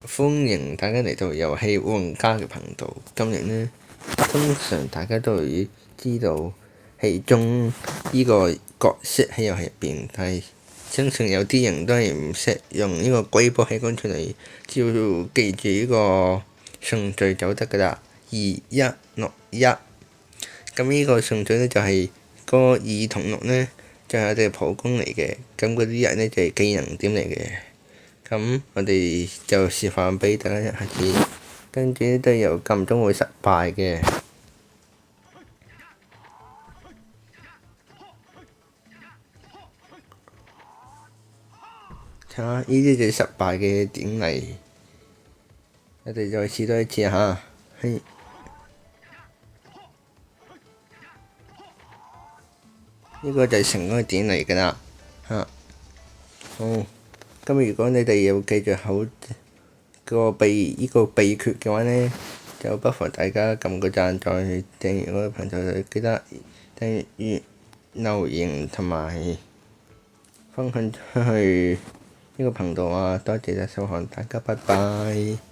歡迎大家嚟到遊戲玩家嘅頻道。今日呢，通常大家都會知道戲中呢個角色喺遊戲入邊，但係相信有啲人都係唔識用呢個龜波氣功出嚟，只要記住呢個順序就得㗎啦。2161，咁呢個順序呢，就係個2同6呢，就係我哋普攻嚟嘅，咁嗰啲人呢，就係技能點嚟嘅。咁我哋就示範俾大家一下子，跟住都有撳鐘會失敗嘅。睇下呢啲就係失敗嘅典例，我哋再試多一次嚇。係呢個就係成功嘅典例㗎啦嚇。好。咁如果你哋要記住好呢個秘訣嘅話呢，就不妨大家撳個讚，再訂閱我嘅頻道，就記得訂閱、留言同埋分享出去呢個頻道啊！多謝收看，大家拜拜。